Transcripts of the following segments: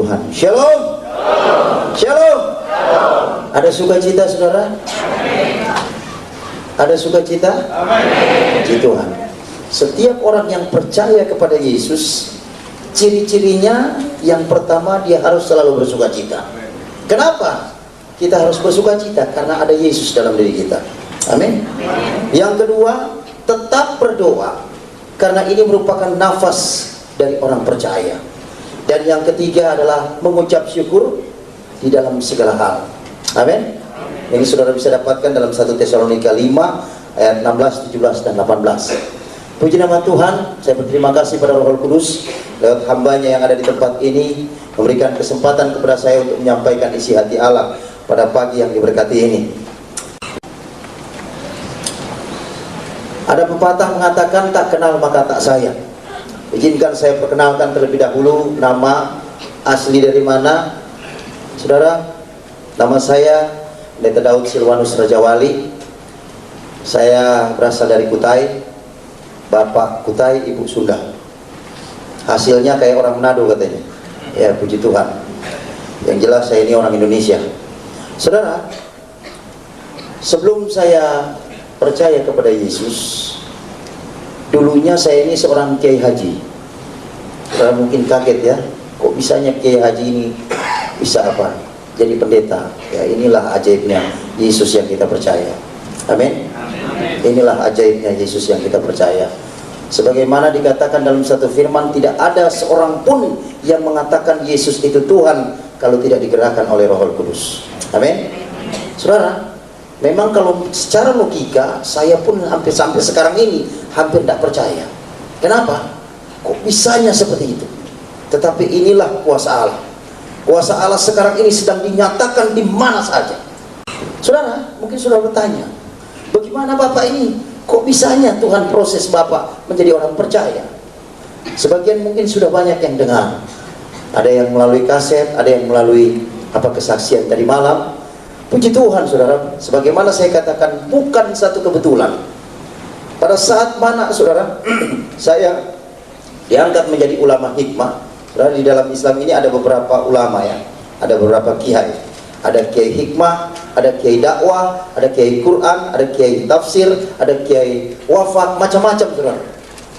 Tuhan. Shalom. Shalom. Ada sukacita saudara? Ada sukacita? Puji Tuhan. Setiap orang yang percaya kepada Yesus, ciri-cirinya yang pertama dia harus selalu bersukacita. Kenapa kita harus bersukacita? Karena ada Yesus dalam diri kita. Amin. Yang kedua, tetap berdoa, karena ini merupakan nafas dari orang percaya. Dan yang ketiga adalah mengucap syukur di dalam segala hal. Amin. Ini saudara bisa dapatkan dalam 1 Tesalonika 5 ayat 16, 17 dan 18. Puji nama Tuhan. Saya berterima kasih pada Roh Kudus lewat hambanya yang ada di tempat ini, memberikan kesempatan kepada saya untuk menyampaikan isi hati Allah pada pagi yang diberkati ini. Ada pepatah mengatakan, tak kenal maka tak sayang. Izinkan saya perkenalkan terlebih dahulu nama asli dari mana. Saudara, nama saya Pendeta Daud Silwanus Rajawali. Saya berasal dari Kutai. Bapak Kutai, Ibu Sunda. Hasilnya kayak orang Manado katanya. Ya, puji Tuhan. Yang jelas saya ini orang Indonesia. Saudara, sebelum saya percaya kepada Yesus, dulunya saya ini seorang kiai haji. Saudara mungkin kaget ya, kok bisanya kiai haji ini bisa apa? Jadi pendeta. Ya, inilah ajaibnya Yesus yang kita percaya. Amin. Inilah ajaibnya Yesus yang kita percaya. Sebagaimana dikatakan dalam satu firman, tidak ada seorang pun yang mengatakan Yesus itu Tuhan kalau tidak digerakkan oleh Roh Kudus. Amin. Saudara, memang kalau secara logika saya pun hampir sampai sekarang ini hampir tidak percaya. Kenapa? Kok bisanya seperti itu? Tetapi inilah kuasa Allah. Kuasa Allah sekarang ini sedang dinyatakan di mana saja. Saudara, mungkin saudara bertanya, bagaimana Bapak ini? Kok bisanya Tuhan proses Bapak menjadi orang percaya? Sebagian mungkin sudah banyak yang dengar. Ada yang melalui kaset, ada yang melalui kesaksian tadi malam. Puji Tuhan saudara, sebagaimana saya katakan, bukan satu kebetulan. Pada saat mana saudara, saya diangkat menjadi ulama hikmah. Saudara, di dalam Islam ini ada beberapa ulama ya, ada beberapa kiai. Ada kiai hikmah, ada kiai dakwah, ada kiai Quran, ada kiai tafsir, ada kiai wafat, macam-macam saudara.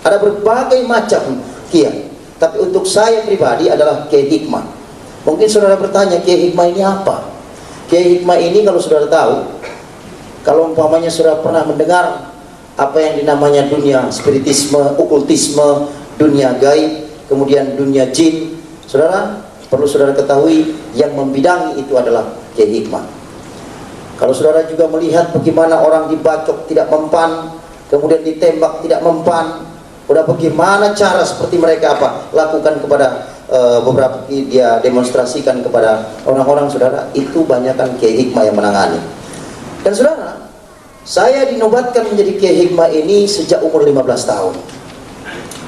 Ada berbagai macam kiai. Tapi untuk saya pribadi adalah kiai hikmah. Mungkin saudara bertanya, kiai hikmah ini apa? Kiai hikmah ini kalau saudara tahu, kalau umpamanya saudara pernah mendengar apa yang dinamanya dunia spiritisme, okultisme, dunia gaib, kemudian dunia jin, saudara perlu saudara ketahui yang membidangi itu adalah kiai hikmah. Kalau saudara juga melihat bagaimana orang dibacok tidak mempan, kemudian ditembak tidak mempan, udah bagaimana cara seperti mereka lakukan kepada beberapa dia demonstrasikan kepada orang-orang, saudara, itu banyakkan kiai hikmah yang menangani. Dan saudara, saya dinobatkan menjadi kiai hikmah ini sejak umur 15 tahun.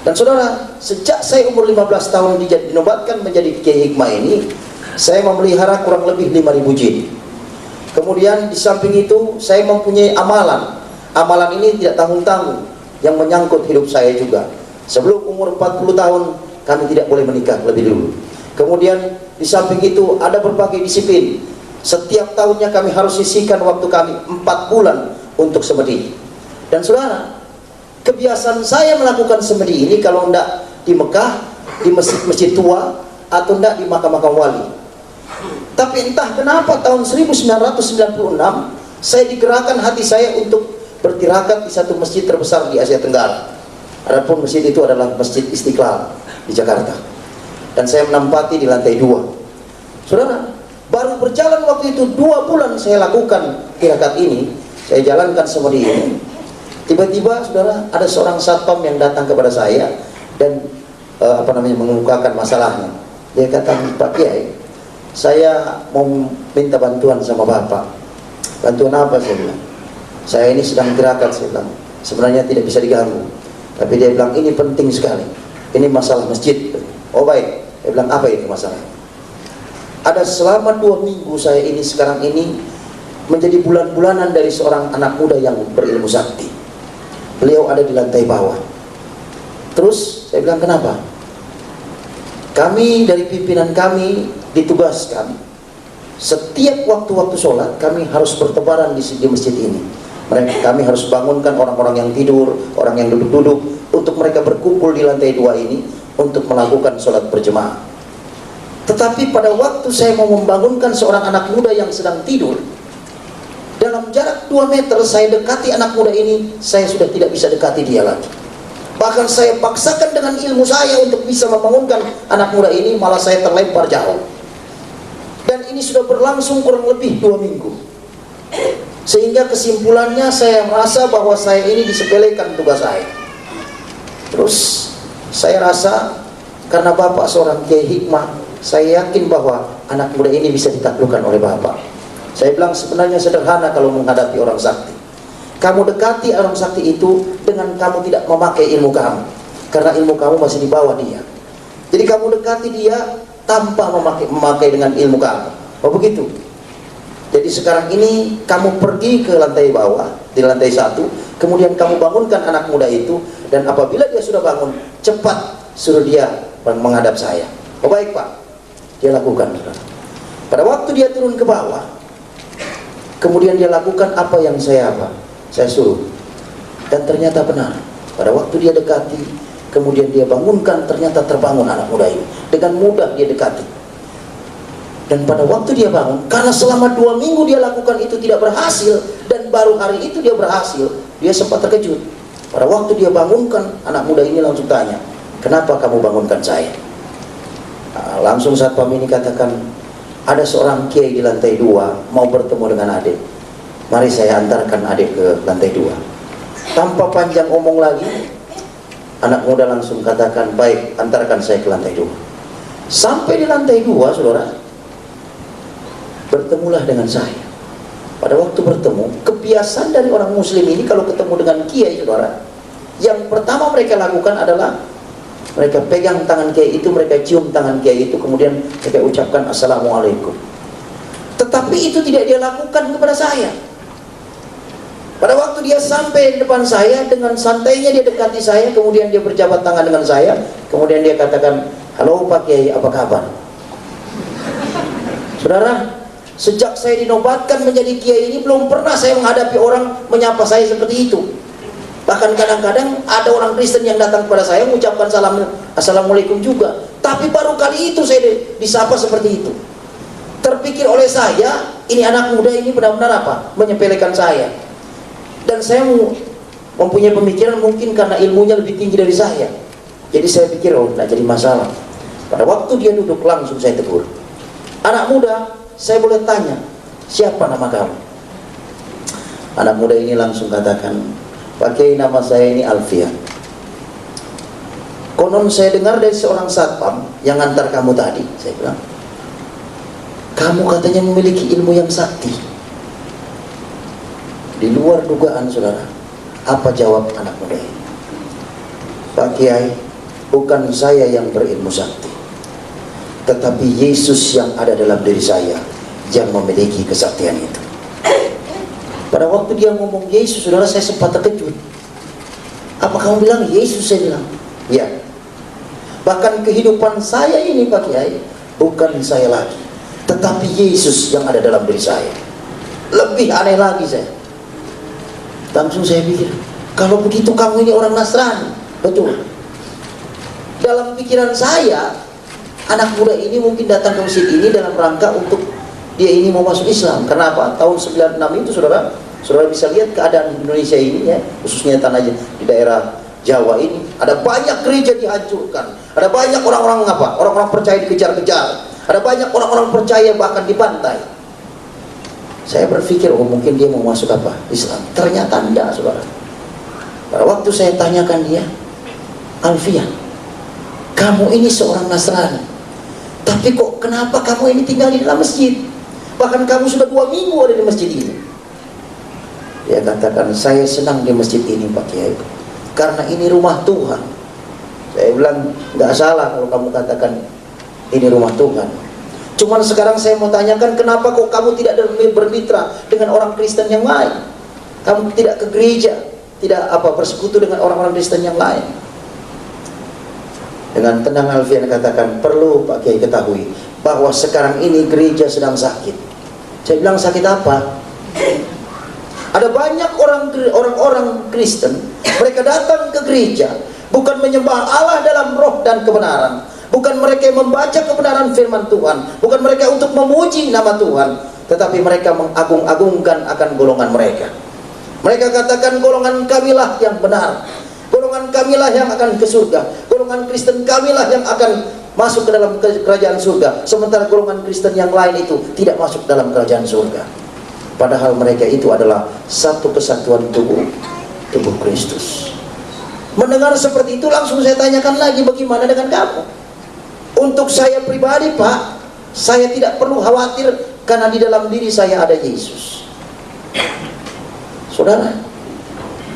Dan saudara, sejak saya umur 15 tahun dinobatkan menjadi kiai hikmah ini, saya memelihara kurang lebih 5.000 jin. Kemudian di samping itu saya mempunyai amalan. Amalan ini tidak tanggung-tanggung yang menyangkut hidup saya juga. Sebelum umur 40 tahun kami tidak boleh menikah lebih dulu. Kemudian di samping itu ada berbagai disiplin. Setiap tahunnya kami harus sisihkan waktu kami 4 bulan untuk semedi. Dan saudara, kebiasaan saya melakukan semedi ini kalau tidak di Mekah, di masjid-masjid tua, atau tidak di makam-makam wali. Tapi entah kenapa tahun 1996 saya digerakkan hati saya untuk bertirakat di satu masjid terbesar di Asia Tenggara. Adapun masjid itu adalah Masjid Istiqlal di Jakarta. Dan saya menempati di lantai 2. Saudara, baru berjalan waktu itu 2 bulan saya lakukan tirakat ini, saya jalankan semedi ini. Tiba-tiba saudara, ada seorang satpam yang datang kepada saya dan mengemukakan masalahnya. Dia kata, Pak Kiai, saya mau minta bantuan sama Bapak. Bantuan apa? Saya bilang, saya ini sedang gerakan. Saya bilang, sebenarnya tidak bisa diganggu, tapi dia bilang ini penting sekali, ini masalah masjid. Oh baik. Dia bilang, apa itu masalah? Ada selama 2 minggu saya ini sekarang ini menjadi bulan-bulanan dari seorang anak muda yang berilmu sakti. Beliau ada di lantai bawah. Terus saya bilang, kenapa? Kami dari pimpinan kami ditugaskan setiap waktu-waktu sholat kami harus bertebaran di masjid ini. Kami harus bangunkan orang-orang yang tidur, orang yang duduk-duduk, untuk mereka berkumpul di lantai 2 ini untuk melakukan sholat berjemaah. Tetapi pada waktu saya mau membangunkan seorang anak muda yang sedang tidur, dalam jarak 2 meter saya dekati anak muda ini, saya sudah tidak bisa dekati dia lagi. Bahkan saya paksakan dengan ilmu saya untuk bisa membangunkan anak muda ini, malah saya terlempar jauh. Dan ini sudah berlangsung kurang lebih 2 minggu. Sehingga kesimpulannya saya merasa bahwa saya ini disepelekan tugas saya. Terus saya rasa karena Bapak seorang kiai hikmah, saya yakin bahwa anak muda ini bisa ditaklukkan oleh Bapak. Saya bilang sebenarnya sederhana kalau menghadapi orang sakti. Kamu dekati orang sakti itu dengan kamu tidak memakai ilmu kamu, karena ilmu kamu masih di bawah dia. Jadi kamu dekati dia tanpa memakai dengan ilmu kamu. Oh begitu. Jadi sekarang ini kamu pergi ke lantai bawah, di lantai 1, kemudian kamu bangunkan anak muda itu, dan apabila dia sudah bangun, cepat suruh dia menghadap saya. Oh baik Pak, dia lakukan. Pada waktu dia turun ke bawah, kemudian dia lakukan apa yang saya suruh, dan ternyata benar. Pada waktu dia dekati, kemudian dia bangunkan, ternyata terbangun anak muda ini. Dengan mudah dia dekati. Dan pada waktu dia bangun, karena selama 2 minggu dia lakukan itu tidak berhasil, dan baru hari itu dia berhasil, dia sempat terkejut. Pada waktu dia bangunkan, anak muda ini langsung tanya, kenapa kamu bangunkan saya? Nah, langsung Satpam ini katakan, ada seorang kiai di lantai 2 mau bertemu dengan adik. Mari saya antarkan adik ke lantai 2. Tanpa panjang omong lagi, anak muda langsung katakan, baik, antarkan saya ke lantai 2. Sampai di lantai 2, saudara, bertemulah dengan saya. Pada waktu bertemu, kebiasaan dari orang muslim ini kalau ketemu dengan kiai, saudara, yang pertama mereka lakukan adalah mereka pegang tangan kiai itu, mereka cium tangan kiai itu, kemudian mereka ucapkan assalamualaikum. Tetapi itu tidak dia lakukan kepada saya. Pada waktu dia sampai di depan saya, dengan santainya dia dekati saya, kemudian dia berjabat tangan dengan saya, kemudian dia katakan, halo Pak Kiai, apa kabar? Saudara, sejak saya dinobatkan menjadi kiai ini, belum pernah saya menghadapi orang menyapa saya seperti itu. Bahkan kadang-kadang ada orang Kristen yang datang kepada saya mengucapkan assalamualaikum juga. Tapi baru kali itu saya disapa seperti itu. Terpikir oleh saya, ini anak muda ini benar-benar apa? Menyepelekan saya. Dan saya mempunyai pemikiran mungkin karena ilmunya lebih tinggi dari saya. Jadi saya pikir, oh tidak jadi masalah. Pada waktu dia duduk, langsung saya tegur. Anak muda, saya boleh tanya, siapa nama kamu? Anak muda ini langsung katakan, Pak Kiai, nama saya ini Alfian. Konon saya dengar dari seorang satpam yang antar kamu tadi. Saya bilang, kamu katanya memiliki ilmu yang sakti. Di luar dugaan, saudara. Apa jawab anak muda ini? Pak Kiai, bukan saya yang berilmu sakti, tetapi Yesus yang ada dalam diri saya yang memiliki kesaktian itu. Pada waktu dia ngomong Yesus, saudara, saya sempat terkejut. Apa kamu bilang Yesus? Saya bilang, ya. Bahkan kehidupan saya ini Pak Kiai, bukan saya lagi, tetapi Yesus yang ada dalam diri saya. Lebih aneh lagi saya. Langsung saya pikir, kalau begitu kamu ini orang Nasrani. Betul. Dalam pikiran saya, anak muda ini mungkin datang ke masjid ini dalam rangka untuk dia ini mau masuk Islam. Kenapa? Tahun 96 itu saudara bisa lihat keadaan Indonesia ini ya, khususnya tanah di daerah Jawa ini, ada banyak gereja dihancurkan, ada banyak orang-orang apa? Orang-orang percaya dikejar-kejar, ada banyak orang-orang percaya bahkan dibantai. Saya berpikir, oh mungkin dia mau masuk apa? Islam. Ternyata tidak, saudara. Pada waktu saya tanyakan dia, Alfian, kamu ini seorang Nasrani, tapi kok kenapa kamu ini tinggal di dalam masjid? Bahkan kamu sudah 2 minggu ada di masjid ini. Dia katakan, saya senang di masjid ini Pak Kiai, karena ini rumah Tuhan. Saya bilang, nggak salah kalau kamu katakan ini rumah Tuhan. Cuman sekarang saya mau tanyakan, kenapa kok kamu tidak bermitra dengan orang Kristen yang lain? Kamu tidak ke gereja, tidak bersekutu dengan orang-orang Kristen yang lain. Dengan tenang Alfian katakan, perlu Pak Kiai ketahui bahwa sekarang ini gereja sedang sakit. Saya bilang, sakit apa? Ada banyak orang-orang Kristen, mereka datang ke gereja bukan menyembah Allah dalam roh dan kebenaran, bukan mereka yang membaca kebenaran firman Tuhan, bukan mereka untuk memuji nama Tuhan, tetapi mereka mengagung-agungkan akan golongan mereka. Mereka katakan, golongan kamilah yang benar, golongan kamilah yang akan ke surga, golongan Kristen kamilah yang akan masuk ke dalam kerajaan surga, sementara golongan Kristen yang lain itu tidak masuk dalam kerajaan surga. Padahal mereka itu adalah satu kesatuan tubuh Kristus. Mendengar seperti itu, langsung saya tanyakan lagi, bagaimana dengan kamu? Untuk saya pribadi, Pak, saya tidak perlu khawatir karena di dalam diri saya ada Yesus. Saudara,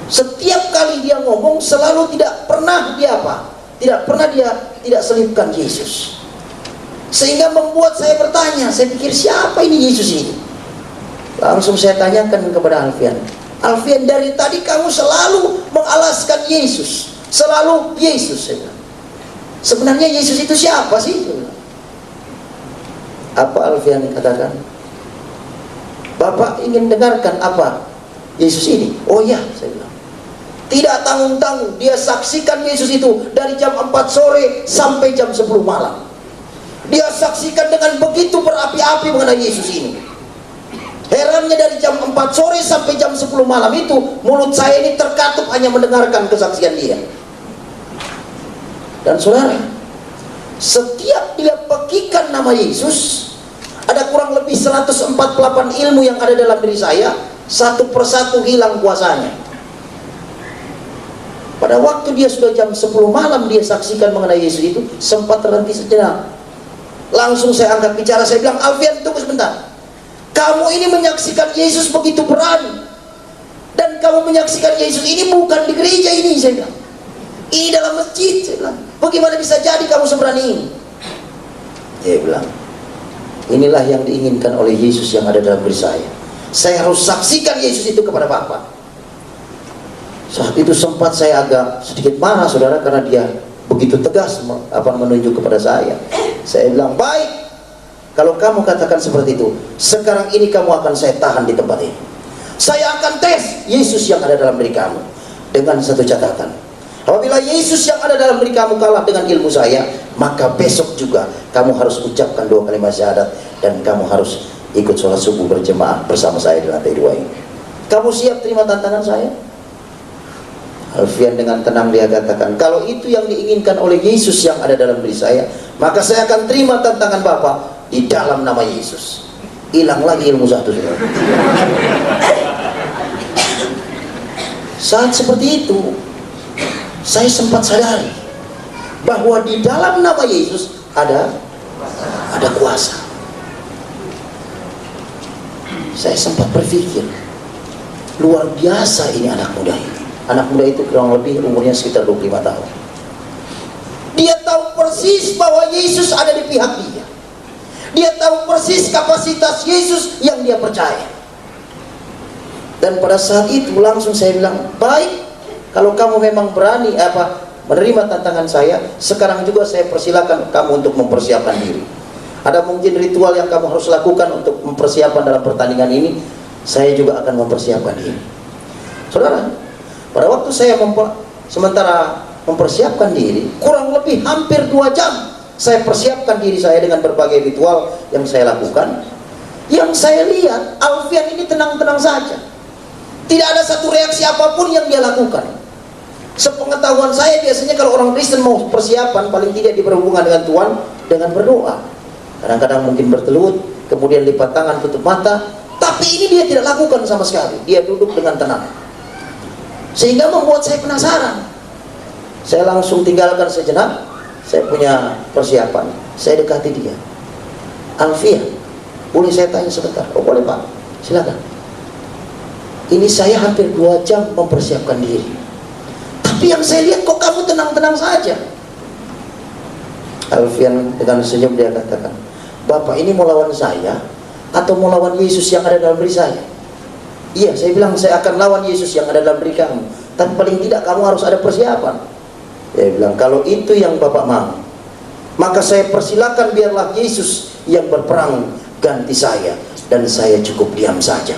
setiap kali dia ngomong selalu tidak pernah dia apa? Tidak pernah dia tidak selipkan Yesus. Sehingga membuat saya bertanya, saya pikir siapa ini Yesus ini? Langsung saya tanyakan kepada Alfian, Alfian, dari tadi kamu selalu mengalaskan Yesus, selalu Yesus. Sebenarnya Yesus itu siapa sih? Apa Alfian katakan? Bapak ingin dengarkan apa Yesus ini? Oh ya, saya bilang. Tidak tanggung-tanggung, dia saksikan Yesus itu dari jam 4 sore sampai jam 10 malam. Dia saksikan dengan begitu berapi-api mengenai Yesus ini. Herannya dari jam 4 sore sampai jam 10 malam itu, mulut saya ini terkatup hanya mendengarkan kesaksian dia. Dan saudara, setiap dia pekikan nama Yesus, ada kurang lebih 148 ilmu yang ada dalam diri saya, satu persatu hilang kuasanya. Pada waktu dia sudah jam 10 malam dia saksikan mengenai Yesus itu, sempat terhenti sejenak. Langsung saya angkat bicara, saya bilang, Alfian, tunggu sebentar. Kamu ini menyaksikan Yesus begitu berani, dan kamu menyaksikan Yesus ini bukan di gereja ini, saya bilang. Ini dalam masjid, saya bilang. Bagaimana bisa jadi kamu seberani ini? Dia bilang, inilah yang diinginkan oleh Yesus yang ada dalam diri saya. Saya harus saksikan Yesus itu kepada Bapak. Saat itu sempat saya agak sedikit marah, saudara, karena dia begitu tegas menunjuk kepada saya. Saya bilang, baik, kalau kamu katakan seperti itu, sekarang ini kamu akan saya tahan di tempat ini. Saya akan tes Yesus yang ada dalam diri kamu dengan satu catatan. Apabila Yesus yang ada dalam diri kamu kalah dengan ilmu saya, maka besok juga kamu harus ucapkan 2 kalimat syahadat dan kamu harus ikut sholat subuh berjemaah bersama saya di lantai 2 ini. Kamu siap terima tantangan saya? Alfian dengan tenang dia katakan, kalau itu yang diinginkan oleh Yesus yang ada dalam diri saya, maka saya akan terima tantangan Bapak di dalam nama Yesus. Hilang lagi ilmu satu, saudara. Saat seperti itu, saya sempat sadari bahwa di dalam nama Yesus ada kuasa. Saya sempat berpikir, luar biasa ini anak muda ini. Anak muda itu kurang lebih umurnya sekitar 25 tahun. Dia tahu persis bahwa Yesus ada di pihak dia. Dia tahu persis kapasitas Yesus yang dia percaya. Dan pada saat itu langsung saya bilang, baik, kalau kamu memang berani menerima tantangan saya, sekarang juga saya persilakan kamu untuk mempersiapkan diri. Ada mungkin ritual yang kamu harus lakukan untuk mempersiapkan dalam pertandingan ini, saya juga akan mempersiapkan diri. Saudara, pada waktu saya sementara mempersiapkan diri, kurang lebih hampir 2 jam saya persiapkan diri saya dengan berbagai ritual yang saya lakukan. Yang saya lihat, Alfian ini tenang-tenang saja. Tidak ada satu reaksi apapun yang dia lakukan. Sepengetahuan saya, biasanya kalau orang Kristen mau persiapan, paling tidak diberhubungan dengan Tuhan dengan berdoa. Kadang-kadang mungkin bertelut, kemudian lipat tangan, tutup mata. Tapi ini dia tidak lakukan sama sekali. Dia duduk dengan tenang. Sehingga membuat saya penasaran. Saya langsung tinggalkan sejenak. Saya punya persiapan. Saya dekati dia. Alfian, boleh saya tanya sebentar? Oh boleh Pak, silakan. Ini saya hampir 2 jam mempersiapkan diri. Tapi yang saya lihat kok kamu tenang-tenang saja. Alfian dengan senyum dia katakan, Bapak ini mau lawan saya atau mau lawan Yesus yang ada dalam diri saya? Iya, saya bilang saya akan lawan Yesus yang ada dalam diri kamu. Tapi paling tidak kamu harus ada persiapan. Dia bilang, kalau itu yang Bapak mau, maka saya persilakan, biarlah Yesus yang berperang ganti saya, dan saya cukup diam saja.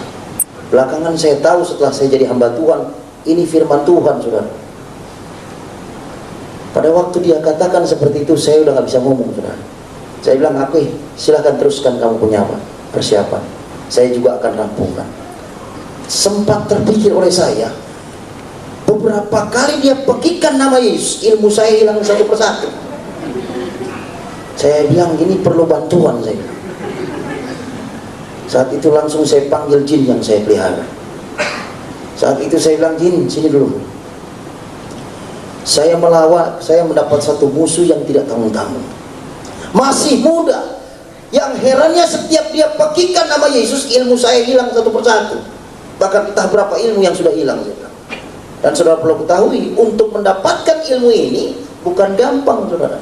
Belakangan saya tahu setelah saya jadi hamba Tuhan, ini firman Tuhan, saudara. Pada waktu dia katakan seperti itu, saya udah gak bisa ngomong, saudara. Saya bilang, oke, silahkan teruskan kamu punya apa persiapan, saya juga akan rampungkan. Sempat terpikir oleh saya, beberapa kali dia pekikan nama Yesus, ilmu saya hilang satu persatu. Saya bilang, ini perlu bantuan, saya bilang. Saat itu langsung saya panggil jin yang saya pelihara. Saat itu saya bilang, jin, sini dulu. Saya melawat, saya mendapat satu musuh yang tidak tanggung-tanggung, masih muda. Yang herannya, setiap dia pekikan nama Yesus, ilmu saya hilang satu persatu. Bahkan entah berapa ilmu yang sudah hilang. Dan saudara perlu ketahui, untuk mendapatkan ilmu ini bukan gampang, saudara.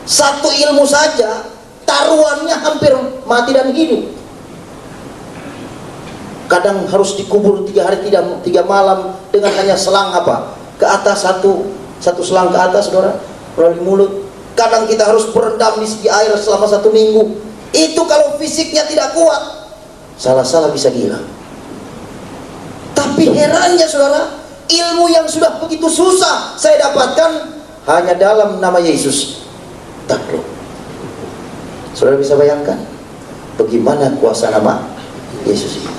Satu ilmu saja taruhannya hampir mati dan hidup. Kadang harus dikubur 3 hari 3 malam dengan hanya selang apa ke atas, satu selang ke atas, saudara, melalui mulut. Kadang kita harus berendam di air selama 1 minggu. Itu kalau fisiknya tidak kuat, salah-salah bisa gila. Tapi herannya, saudara, ilmu yang sudah begitu susah saya dapatkan hanya dalam nama Yesus, takluk. Saudara bisa bayangkan bagaimana kuasa nama Yesus ini.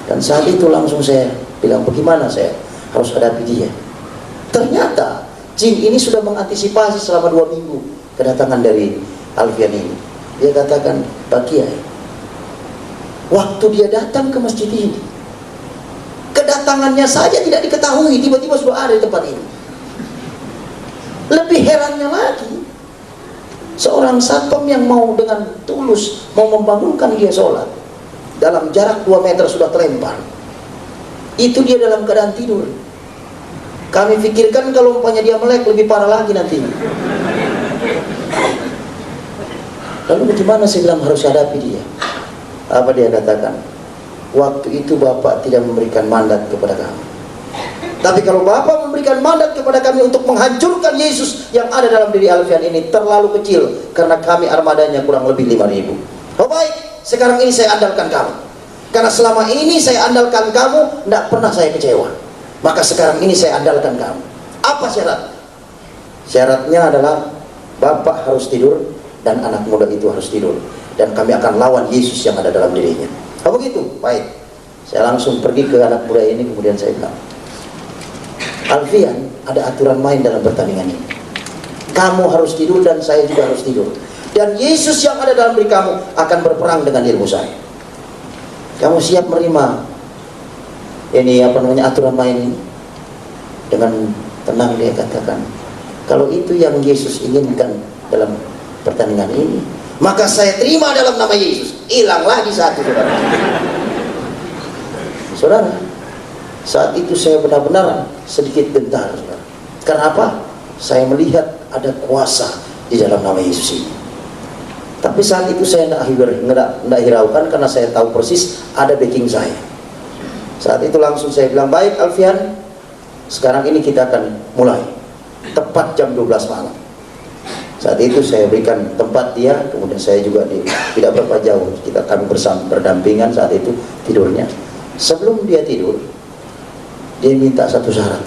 Dan saat itu langsung saya bilang, bagaimana saya harus hadapi dia. Ternyata jin ini sudah mengantisipasi selama 2 minggu kedatangan dari Alfian ini. Dia katakan, Pak Kiai, waktu dia datang ke masjid ini, kedatangannya saja tidak diketahui, tiba-tiba sudah ada di tempat ini. Lebih herannya lagi, seorang satpam yang mau dengan tulus mau membangunkan dia sholat, dalam jarak 2 meter sudah terlempar. Itu dia dalam keadaan tidur. Kami pikirkan kalau umpamanya dia melek, lebih parah lagi nantinya. Lalu bagaimana saya bilang harus hadapi dia? Apa dia katakan? Waktu itu Bapak tidak memberikan mandat kepada kami. Tapi kalau Bapak memberikan mandat kepada kami untuk menghancurkan Yesus yang ada dalam diri Alfian ini, terlalu kecil, karena kami armadanya kurang lebih 5.000. Oh baik, sekarang ini saya andalkan kamu. Karena selama ini saya andalkan kamu, tidak pernah saya kecewa. Maka sekarang ini saya andalkan kamu. Apa syarat? Syaratnya adalah Bapak harus tidur dan anak muda itu harus tidur, dan kami akan lawan Yesus yang ada dalam dirinya. Oh begitu? Baik. Saya langsung pergi ke anak muda ini, kemudian saya bilang, Alfian, ada aturan main dalam pertandingan ini. Kamu harus tidur dan saya juga harus tidur. Dan Yesus yang ada dalam diri kamu akan berperang dengan ilmu saya. Kamu siap menerima ini aturan main ini? Dengan tenang dia katakan, kalau itu yang Yesus inginkan dalam pertandingan ini, maka saya terima dalam nama Yesus. Hilang lagi satu, saudara. Saudara, saat itu saya benar-benar sedikit gentar, saudara. Karena apa? Saya melihat ada kuasa di dalam nama Yesus ini. Tapi saat itu saya tidak hiraukan, karena saya tahu persis ada backing saya. Saat itu langsung saya bilang, baik Alfian, sekarang ini kita akan mulai tepat jam 12 malam. Saat itu saya berikan tempat dia, kemudian saya juga tidak berapa jauh, kami berdampingan saat itu tidurnya. Sebelum dia tidur, dia minta satu syarat.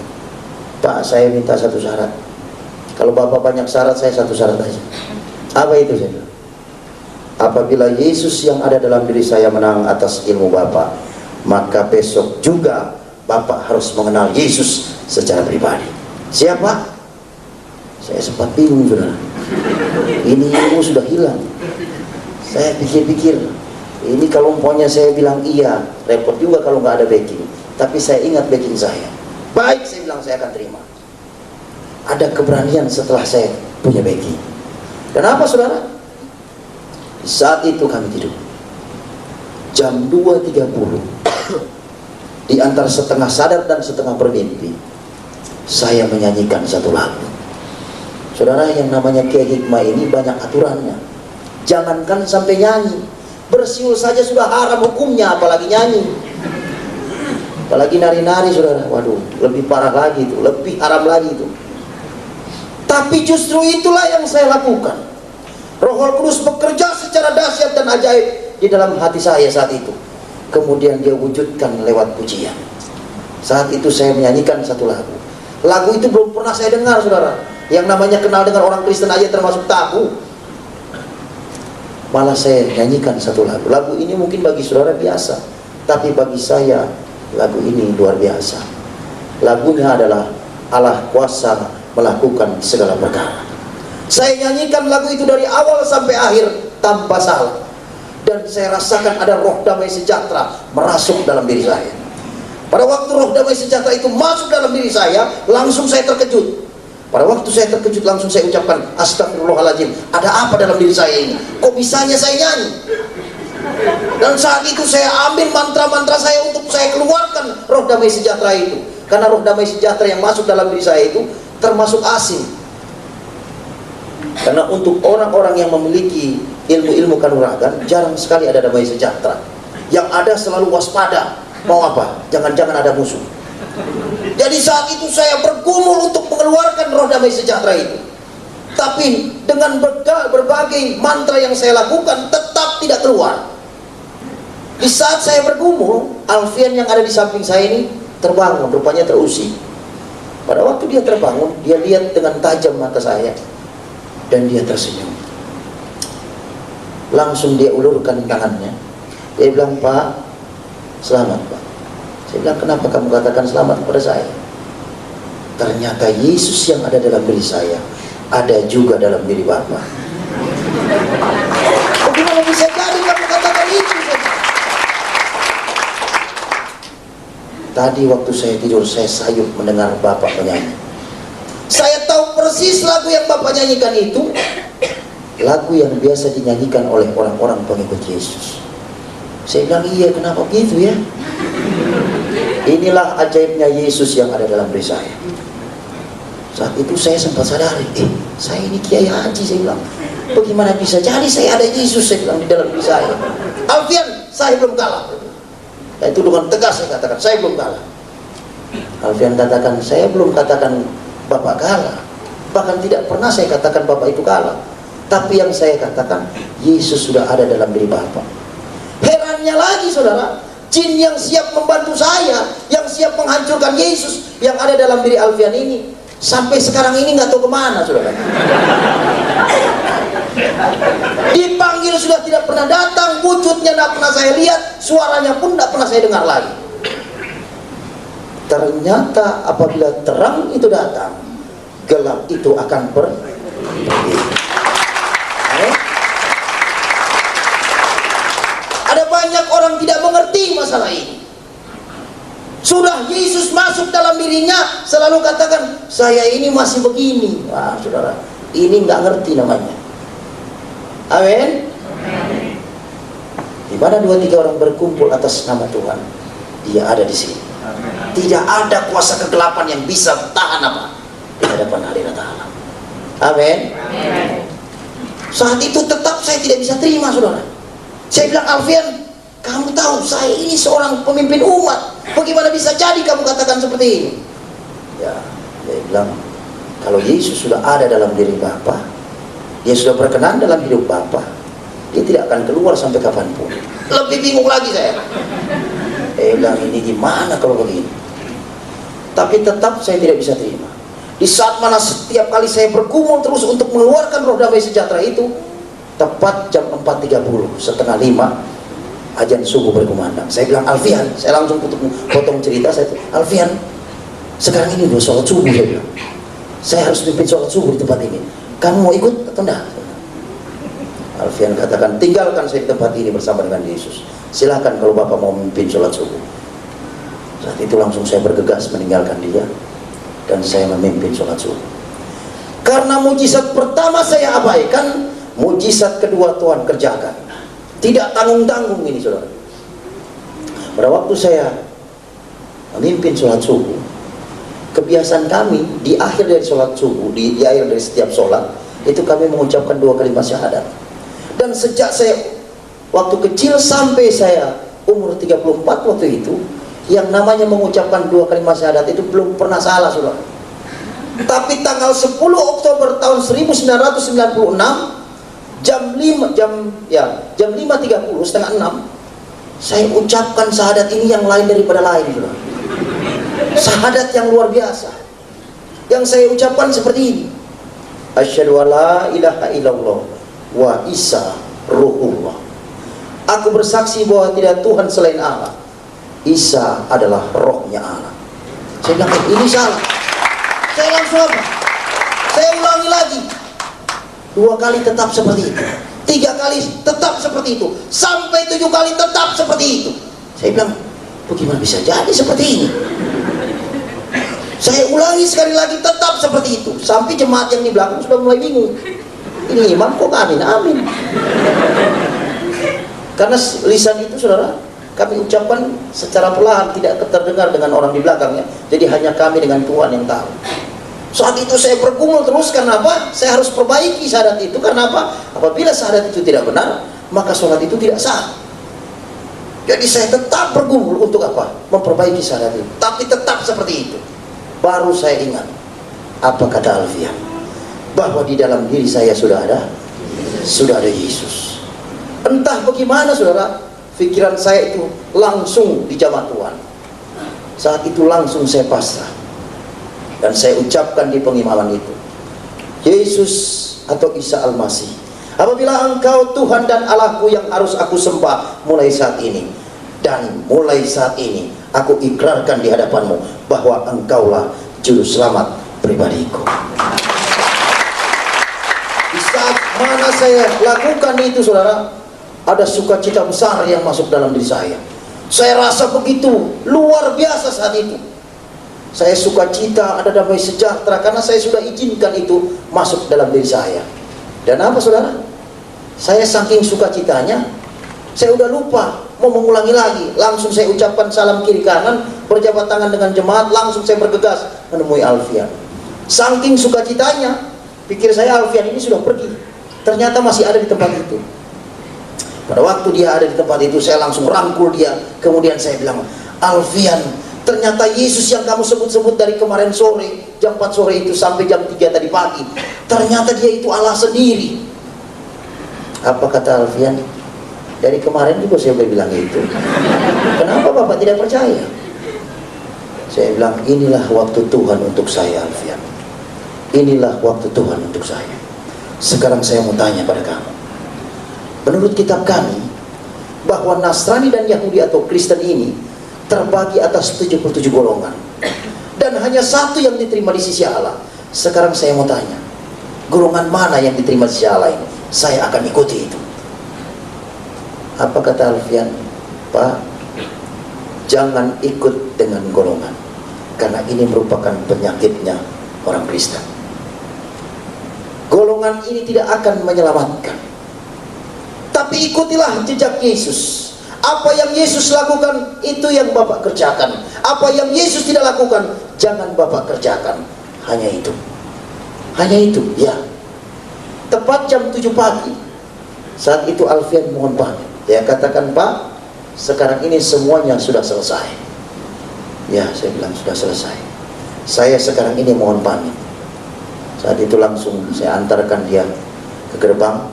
Pak, saya minta satu syarat. Kalau Bapak banyak syarat, saya satu syarat aja. Apa itu? Saya bilang, apabila Yesus yang ada dalam diri saya menang atas ilmu Bapak, maka besok juga Bapak harus mengenal Yesus secara pribadi. Siapa? Saya sempat bingung, saudara. Ini ilmu sudah hilang. Saya pikir-pikir, ini kalau umpamanya saya bilang iya, repot juga kalau nggak ada backing. Tapi saya ingat backing saya. Baik, saya bilang saya akan terima. Ada keberanian setelah saya punya backing. Kenapa, saudara? Saat itu kami tidur jam 2.30, di antara setengah sadar dan setengah bermimpi, saya menyanyikan satu lagu. Saudara, yang namanya Kiai Hikmah ini banyak aturannya. Jangankan sampai nyanyi, bersiul saja sudah haram hukumnya, apalagi nyanyi, apalagi nari-nari, saudara. Waduh, lebih parah lagi itu, lebih haram lagi itu. Tapi justru itulah yang saya lakukan. Roh Kudus bekerja secara dahsyat dan ajaib di dalam hati saya saat itu. Kemudian dia wujudkan lewat pujian. Saat itu saya menyanyikan satu lagu. Lagu itu belum pernah saya dengar, saudara. Yang namanya kenal dengan orang Kristen aja termasuk tabu. Malah saya nyanyikan satu lagu. Lagu ini mungkin bagi saudara biasa, tapi bagi saya lagu ini luar biasa. Lagunya adalah Allah kuasa melakukan segala perkara. Saya nyanyikan lagu itu dari awal sampai akhir tanpa salah. Dan saya rasakan ada roh damai sejahtera merasuk dalam diri saya. Pada waktu roh damai sejahtera itu masuk dalam diri saya, langsung saya terkejut. Pada waktu saya terkejut, langsung saya ucapkan, astagfirullahaladzim, ada apa dalam diri saya ini? Kok bisanya saya nyanyi? Dan saat itu saya ambil mantra-mantra saya untuk saya keluarkan roh damai sejahtera itu. Karena roh damai sejahtera yang masuk dalam diri saya itu termasuk asing. Karena untuk orang-orang yang memiliki ilmu-ilmu kanuragan, jarang sekali ada damai sejahtera. Yang ada selalu waspada. Mau apa? Jangan-jangan ada musuh. Jadi saat itu saya bergumul untuk mengeluarkan roh damai sejahtera itu. Tapi dengan berbagai mantra yang saya lakukan tetap tidak keluar. Di saat saya bergumul, Alfian yang ada di samping saya ini terbangun, rupanya terusik. Pada waktu dia terbangun, dia lihat dengan tajam mata saya dan dia tersenyum. Langsung dia ulurkan tangannya. Dia bilang, Pak, selamat Pak. Saya bilang, kenapa kamu katakan selamat kepada saya? Ternyata Yesus yang ada dalam diri saya ada juga dalam diri Bapak. Bagaimana bisa jadi kamu katakan itu? Tadi waktu saya tidur, saya sayup mendengar Bapak menyanyi. Saya tahu persis lagu yang Bapak nyanyikan itu lagu yang biasa dinyanyikan oleh orang-orang pengikut Yesus. Saya bilang, iya, kenapa begitu ya? Inilah ajaibnya Yesus yang ada dalam diri saya. Saat itu saya sempat sadari, saya ini Kiai Haji, saya bilang, bagaimana bisa jadi saya ada Yesus, saya bilang, di dalam diri saya. Alfian, saya belum kalah. Nah, itu dengan tegas saya katakan, saya belum kalah. Alfian katakan, saya belum katakan Bapak kalah. Bahkan tidak pernah saya katakan Bapak itu kalah. Tapi yang saya katakan, Yesus sudah ada dalam diri Bapak. Herannya lagi, saudara, jin yang siap membantu saya, yang siap menghancurkan Yesus yang ada dalam diri Alfian ini, sampai sekarang ini nggak tahu kemana, saudara. Dipanggil sudah tidak pernah datang, wujudnya tidak pernah saya lihat, suaranya pun tidak pernah saya dengar lagi. Ternyata apabila terang itu datang, gelap itu akan pergi. Ada banyak orang tidak mengerti masalah ini. Sudah Yesus masuk dalam dirinya, selalu katakan, saya ini masih begini. Wah, saudara, ini nggak ngerti namanya. Amin. Di mana 2-3 orang berkumpul atas nama Tuhan, Dia ada di sini. Tidak ada kuasa kegelapan yang bisa tahan apa di hadapan hadirat Allah. Amin. Saat itu tetap saya tidak bisa terima, saudara. Saya bilang, Alfian, kamu tahu saya ini seorang pemimpin umat, bagaimana bisa jadi kamu katakan seperti ini? Ya, dia bilang, kalau Yesus sudah ada dalam diri Bapa, Dia sudah berkenan dalam hidup Bapa, Dia tidak akan keluar sampai kapanpun. Lebih bingung lagi saya. Dia bilang, ini gimana kalau begini? Tapi tetap saya tidak bisa terima. Di saat mana setiap kali saya bergumul terus untuk mengeluarkan roh damai sejahtera itu, tepat jam 4.30, setengah 5, azan subuh berkumandang. Saya bilang, Alfian, saya langsung potong cerita, saya bilang, Alfian, sekarang ini udah sholat subuh, saya bilang. Saya harus pimpin sholat subuh di tempat ini. Kamu mau ikut atau enggak? Alfian katakan, tinggalkan saya di tempat ini bersama dengan Yesus. Silahkan kalau Bapak mau memimpin sholat subuh. Saat itu langsung saya bergegas meninggalkan dia, dan saya memimpin sholat subuh. Karena mujizat pertama saya abaikan, mujizat kedua Tuhan kerjakan. Tidak tanggung-tanggung ini, saudara. Pada waktu saya memimpin sholat subuh, kebiasaan kami di akhir dari sholat subuh, di akhir dari setiap sholat, itu kami mengucapkan 2 kalimat syahadat. Dan sejak saya waktu kecil sampai saya umur 34 waktu itu, yang namanya mengucapkan 2 kalimat syahadat itu belum pernah salah, saudara. Tapi tanggal 10 Oktober tahun 1996 jam 5.30, setengah 6, saya ucapkan syahadat ini yang lain daripada lain, saudara. Syahadat yang luar biasa. Yang saya ucapkan seperti ini. Asyhadu alla ilaha illallah wa Isa ruhullah. Aku bersaksi bahwa tidak Tuhan selain Allah. Isa adalah rohnya Allah. Saya bilang, ini salah. Saya langsung apa? Saya ulangi lagi. 2 kali tetap seperti itu, 3 kali tetap seperti itu, sampai 7 kali tetap seperti itu. Saya bilang, bagaimana bisa jadi seperti ini? Saya ulangi sekali lagi, tetap seperti itu, sampai jemaat yang di belakang sudah mulai bingung. Ini imam kok amin amin? Karena lisan itu, saudara, kami ucapkan secara perlahan, tidak terdengar dengan orang di belakangnya. Jadi hanya kami dengan Tuhan yang tahu. Saat itu saya bergumul terus, karena apa? Saya harus perbaiki syahadat itu, karena apa? Apabila syahadat itu tidak benar, maka sholat itu tidak sah. Jadi saya tetap bergumul untuk apa? Memperbaiki syahadat itu, tapi tetap seperti itu. Baru saya ingat, apa kata Alfian? Bahwa di dalam diri saya sudah ada Yesus. Entah bagaimana, saudara, pikiran saya itu langsung dijamah Tuhan. Saat itu langsung saya pasrah. Dan saya ucapkan di pengimaman itu, Yesus atau Isa Al-Masih, apabila Engkau Tuhan dan Allahku yang harus aku sembah mulai saat ini, dan mulai saat ini aku ikrarkan di hadapanmu bahwa Engkaulah juru selamat pribadiku. Di saat mana saya lakukan itu, saudara, ada sukacita besar yang masuk dalam diri saya. Saya rasa begitu luar biasa saat itu. Saya sukacita, ada damai sejahtera, karena saya sudah izinkan itu masuk dalam diri saya. Dan apa, saudara? Saya saking sukacitanya, saya udah lupa mau mengulangi lagi. Langsung saya ucapkan salam kiri kanan, berjabat tangan dengan jemaat, langsung saya bergegas menemui Alfian. Saking sukacitanya, pikir saya Alfian ini sudah pergi. Ternyata masih ada di tempat itu. Pada waktu dia ada di tempat itu, saya langsung rangkul dia. Kemudian saya bilang, Alfian, ternyata Yesus yang kamu sebut-sebut dari kemarin sore, jam 4 sore itu sampai jam 3 tadi pagi, ternyata dia itu Allah sendiri. Apa kata Alfian? Dari kemarin juga saya bilang itu. Kenapa Bapak tidak percaya? Saya bilang, inilah waktu Tuhan untuk saya, Alfian. Inilah waktu Tuhan untuk saya. Sekarang saya mau tanya pada kamu. Menurut kitab kami, bahwa Nasrani dan Yahudi atau Kristen ini terbagi atas 77 golongan, dan hanya satu yang diterima di sisi Allah. Sekarang saya mau tanya, golongan mana yang diterima di sisi Allah ini? Saya akan ikuti itu. Apa kata Alfian? Pak, jangan ikut dengan golongan, karena ini merupakan penyakitnya orang Kristen. Golongan ini tidak akan menyelamatkan. Tapi ikutilah jejak Yesus. Apa yang Yesus lakukan, itu yang Bapak kerjakan. Apa yang Yesus tidak lakukan, jangan Bapak kerjakan. Hanya itu. Hanya itu, ya. Tepat jam 7 pagi, saat itu Alfian mohon pamit. Dia katakan, Pak, sekarang ini semuanya sudah selesai. Ya, saya bilang sudah selesai. Saya sekarang ini mohon pamit. Saat itu langsung saya antarkan dia ke gerbang.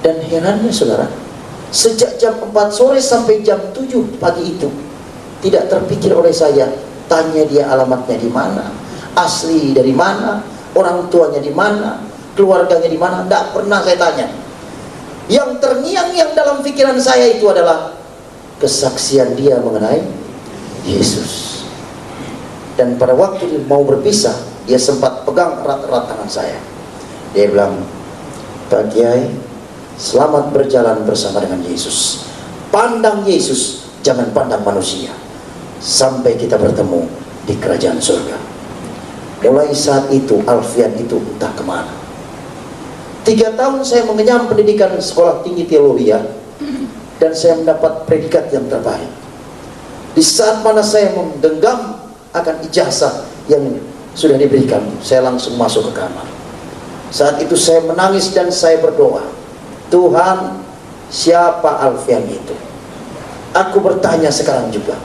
Dan herannya, saudara, sejak jam 4 sore sampai jam 7 pagi itu, tidak terpikir oleh saya, tanya dia alamatnya di mana, asli dari mana, orang tuanya di mana, keluarganya di mana. Tidak pernah saya tanya. Yang terngiang-ngiang dalam pikiran saya itu adalah kesaksian dia mengenai Yesus. Dan pada waktu dia mau berpisah, dia sempat pegang erat-erat tangan saya. Dia bilang, Pak Kiai, selamat berjalan bersama dengan Yesus. Pandang Yesus, jangan pandang manusia, sampai kita bertemu di kerajaan surga. Mulai saat itu Alfian itu entah kemana. 3 tahun saya mengenyam pendidikan sekolah tinggi teologi, dan saya mendapat predikat yang terbaik. Di saat mana saya menggenggam akan ijazah yang sudah diberikan, saya langsung masuk ke kamar. Saat itu saya menangis dan saya berdoa, Tuhan, siapa Alfian itu? Aku bertanya sekarang juga,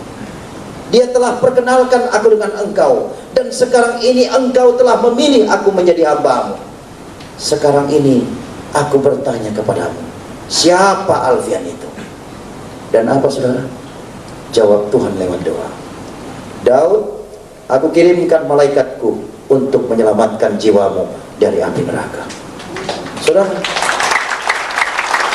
Dia telah perkenalkan aku dengan engkau, dan sekarang ini engkau telah memilih aku menjadi hamba-Mu. Sekarang ini aku bertanya kepadamu, siapa Alfian itu? Dan apa saudara? Jawab Tuhan lewat doa. Daud, aku kirimkan malaikatku untuk menyelamatkan jiwamu dari api neraka. Saudara,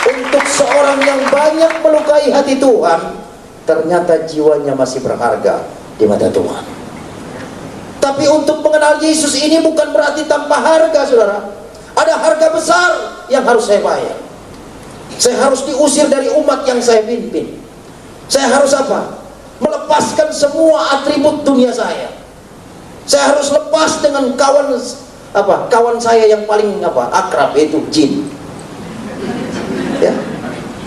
untuk seorang yang banyak melukai hati Tuhan, ternyata jiwanya masih berharga di mata Tuhan. Tapi untuk mengenal Yesus ini bukan berarti tanpa harga, saudara. Ada harga besar yang harus saya bayar. Saya harus diusir dari umat yang saya pimpin. Saya harus apa? Melepaskan semua atribut dunia saya. Saya harus lepas dengan kawan saya yang paling akrab, yaitu jin. Ya,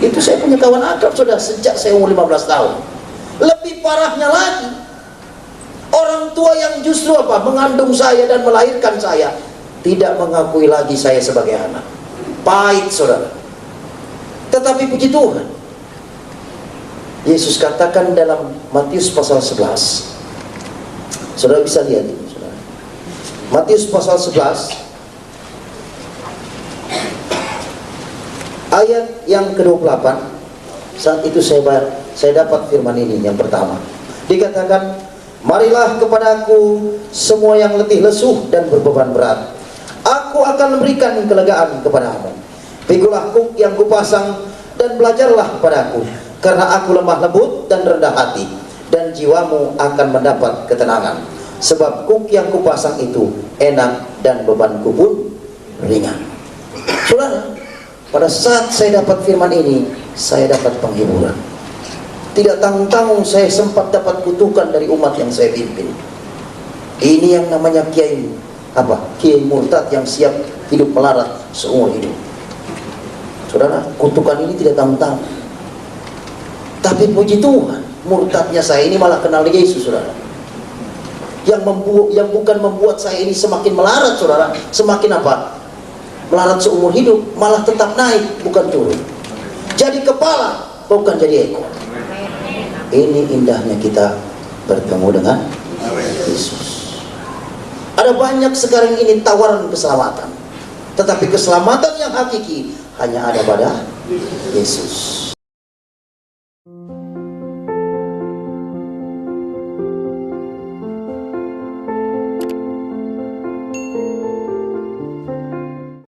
itu saya punya kawan akrab sudah sejak saya umur 15 tahun. Lebih parahnya lagi, orang tua yang justru mengandung saya dan melahirkan saya tidak mengakui lagi saya sebagai anak. Pahit, saudara. Tetapi puji Tuhan, Yesus katakan dalam Matius pasal 11. Saudara bisa lihat ini, saudara. Matius pasal 11 ayat yang ke-28. Saat itu saya dapat firman ini yang pertama. Dikatakan, marilah kepadaku semua yang letih lesuh dan berbeban berat, aku akan memberikan kelegaan kepadamu. Pikulah kuk yang kupasang dan belajarlah kepadaku, karena aku lemah lembut dan rendah hati, dan jiwamu akan mendapat ketenangan. Sebab kuk yang kupasang itu enak dan bebanku pun ringan. Saudara, pada saat saya dapat firman ini, saya dapat penghiburan. Tidak tanggung-tanggung saya sempat dapat kutukan dari umat yang saya pimpin. Ini yang namanya kiai murtad yang siap hidup melarat seumur hidup. Saudara, kutukan ini tidak tanggung-tanggung. Tapi puji Tuhan, murtadnya saya ini malah kenal Yesus, saudara. Yang bukan membuat saya ini semakin melarat, saudara, semakin melarat seumur hidup, malah tetap naik, bukan turun. Jadi kepala, bukan jadi ekor. Ini indahnya kita bertemu dengan Yesus. Ada banyak sekarang ini tawaran keselamatan, tetapi keselamatan yang hakiki hanya ada pada Yesus.